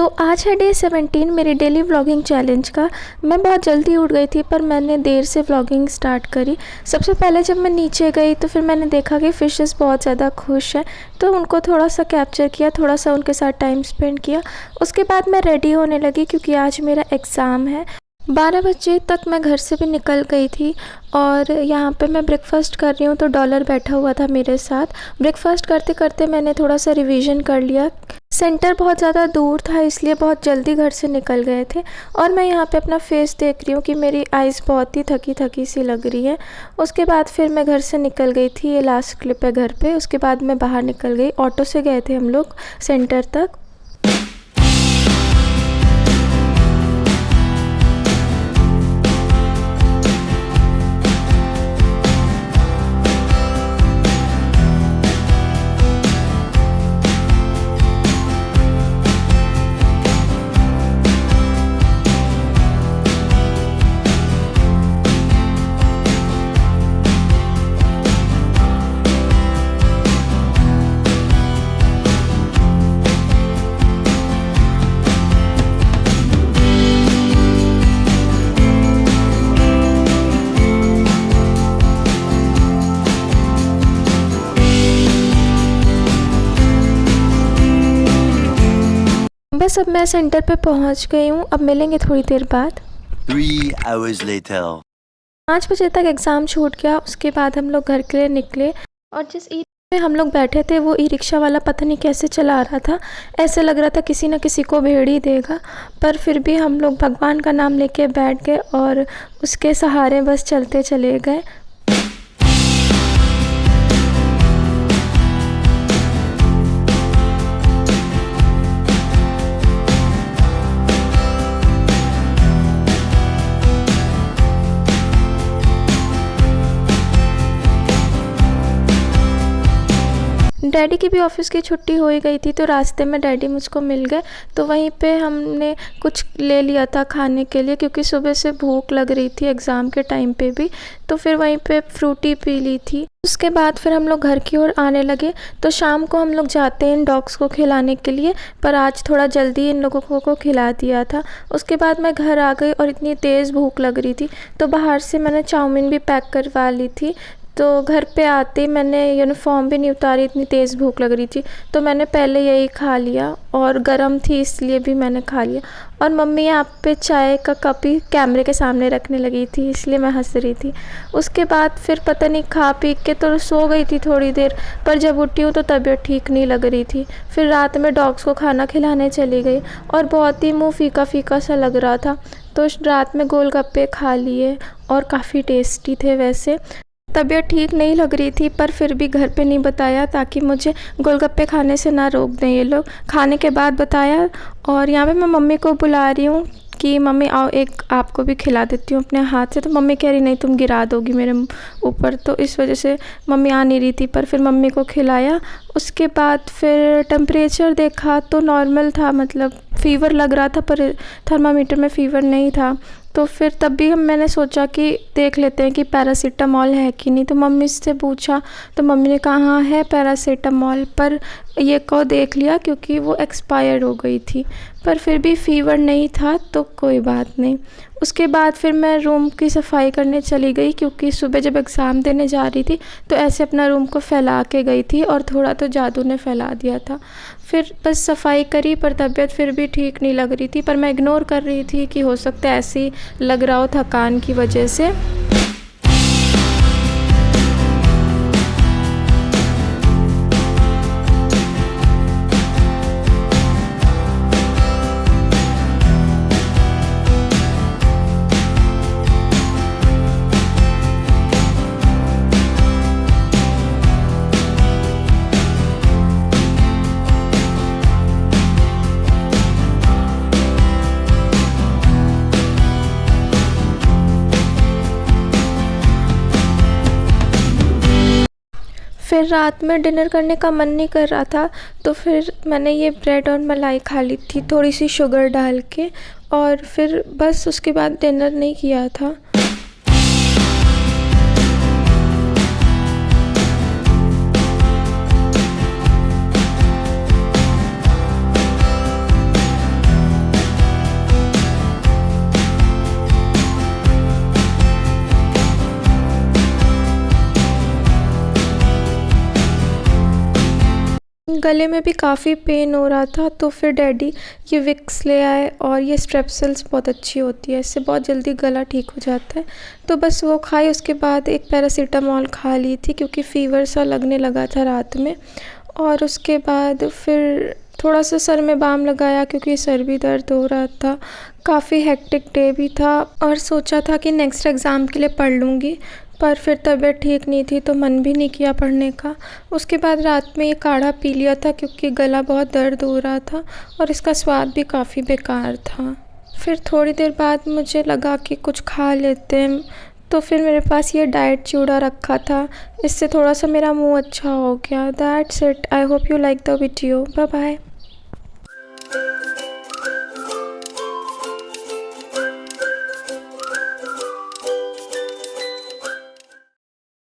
तो आज है डे 17 मेरी डेली व्लॉगिंग चैलेंज का। मैं बहुत जल्दी उठ गई थी पर मैंने देर से व्लॉगिंग स्टार्ट करी। सबसे पहले जब मैं नीचे गई तो फिर मैंने देखा कि फ़िशेस बहुत ज़्यादा खुश हैं, तो उनको थोड़ा सा कैप्चर किया, थोड़ा सा उनके साथ टाइम स्पेंड किया। उसके बाद मैं रेडी होने लगी क्योंकि आज मेरा एग्ज़ाम है। 12 बजे तक मैं घर से भी निकल गई थी और यहाँ पे मैं ब्रेकफ़ास्ट कर रही हूँ तो डॉलर बैठा हुआ था मेरे साथ। ब्रेकफ़ास्ट करते करते मैंने थोड़ा सा रिवीजन कर लिया। सेंटर बहुत ज़्यादा दूर था इसलिए बहुत जल्दी घर से निकल गए थे। और मैं यहाँ पे अपना फेस देख रही हूँ कि मेरी आइज़ बहुत ही थकी थकी सी लग रही है। उसके बाद फिर मैं घर से निकल गई थी। ये लास्ट क्लिप है घर पे। उसके बाद मैं बाहर निकल गई। ऑटो से गए थे हम लोग सेंटर तक। बस अब मैं सेंटर पे पहुंच गई हूँ। अब मिलेंगे थोड़ी देर बाद। 3 hours later. 5 बजे तक एग्ज़ाम छूट गया। उसके बाद हम लोग घर के लिए निकले और जिस ई में हम लोग बैठे थे वो ई रिक्शा वाला पता नहीं कैसे चला रहा था। ऐसे लग रहा था किसी न किसी को भेड़ ही देगा, पर फिर भी हम लोग भगवान का नाम लेके बैठ गए और उसके सहारे बस चलते चले गए। डैडी की भी ऑफ़िस की छुट्टी हो ही गई थी तो रास्ते में डैडी मुझको मिल गए। तो वहीं पे हमने कुछ ले लिया था खाने के लिए क्योंकि सुबह से भूख लग रही थी एग्ज़ाम के टाइम पे भी। तो फिर वहीं पे फ्रूटी पी ली थी। उसके बाद फिर हम लोग घर की ओर आने लगे। तो शाम को हम लोग जाते हैं इन डॉग्स को खिलाने के लिए, पर आज थोड़ा जल्दी इन लोगों को खिला दिया था। उसके बाद मैं घर आ गई और इतनी तेज़ भूख लग रही थी तो बाहर से मैंने चाउमीन भी पैक करवा ली थी। तो घर पे आते ही मैंने यूनिफॉर्म भी नहीं उतारी, इतनी तेज़ भूख लग रही थी तो मैंने पहले यही खा लिया और गरम थी इसलिए भी मैंने खा लिया। और मम्मी यहाँ पे चाय का कप ही कैमरे के सामने रखने लगी थी इसलिए मैं हंस रही थी। उसके बाद फिर पता नहीं खा पी के तो सो गई थी थोड़ी देर, पर जब उठी हूँ तो तबीयत ठीक नहीं लग रही थी। फिर रात में डॉग्स को खाना खिलाने चली गई और बहुत ही मुँह फीका फीका सा लग रहा था तो रात में गोलगप्पे खा लिए और काफ़ी टेस्टी थे। वैसे तबीयत ठीक नहीं लग रही थी पर फिर भी घर पे नहीं बताया ताकि मुझे गोलगप्पे खाने से ना रोक दें ये लोग। खाने के बाद बताया और यहाँ पे मैं मम्मी को बुला रही हूँ कि मम्मी आओ एक आपको भी खिला देती हूँ अपने हाथ से। तो मम्मी कह रही नहीं तुम गिरा दोगी मेरे ऊपर, तो इस वजह से मम्मी आ नहीं रही थी पर फिर मम्मी को खिलाया। उसके बाद फिर टेम्परेचर देखा तो नॉर्मल था, मतलब फ़ीवर लग रहा था पर थर्मामीटर में फ़ीवर नहीं था। तो फिर तब भी मैंने सोचा कि देख लेते हैं कि पैरासीटामॉल है कि नहीं। तो मम्मी से पूछा तो मम्मी ने कहा हाँ है पैरासीटामॉल, पर ये को देख लिया क्योंकि वो एक्सपायर हो गई थी, पर फिर भी फ़ीवर नहीं था तो कोई बात नहीं। उसके बाद फिर मैं रूम की सफाई करने चली गई क्योंकि सुबह जब एग्ज़ाम देने जा रही थी तो ऐसे अपना रूम को फैला के गई थी और थोड़ा तो जादू ने फैला दिया था। फिर बस सफाई करी पर तबीयत फिर भी ठीक नहीं लग रही थी, पर मैं इग्नोर कर रही थी कि हो सकता है ऐसे ही लग रहा हो थकान की वजह से। फिर रात में डिनर करने का मन नहीं कर रहा था तो फिर मैंने ये ब्रेड और मलाई खा ली थी थोड़ी सी शुगर डाल के, और फिर बस उसके बाद डिनर नहीं किया था। गले में भी काफ़ी पेन हो रहा था, तो फिर डैडी ये विक्स ले आए और ये स्ट्रेप्सिल्स बहुत अच्छी होती है, इससे बहुत जल्दी गला ठीक हो जाता है। तो बस वो खाई, उसके बाद एक पैरासीटामॉल खा ली थी क्योंकि फ़ीवर सा लगने लगा था रात में। और उसके बाद फिर थोड़ा सा सर में बाम लगाया क्योंकि सर भी दर्द हो रहा था। काफ़ी हेक्टिक डे भी था और सोचा था कि नेक्स्ट एग्ज़ाम के लिए पढ़ लूँगी, पर फिर तबीयत ठीक नहीं थी तो मन भी नहीं किया पढ़ने का। उसके बाद रात में ये काढ़ा पी लिया था क्योंकि गला बहुत दर्द हो रहा था और इसका स्वाद भी काफ़ी बेकार था। फिर थोड़ी देर बाद मुझे लगा कि कुछ खा लेते हैं, तो फिर मेरे पास ये डाइट चूड़ा रखा था, इससे थोड़ा सा मेरा मुंह अच्छा हो गया। That's it. I hope you like the video. Bye bye.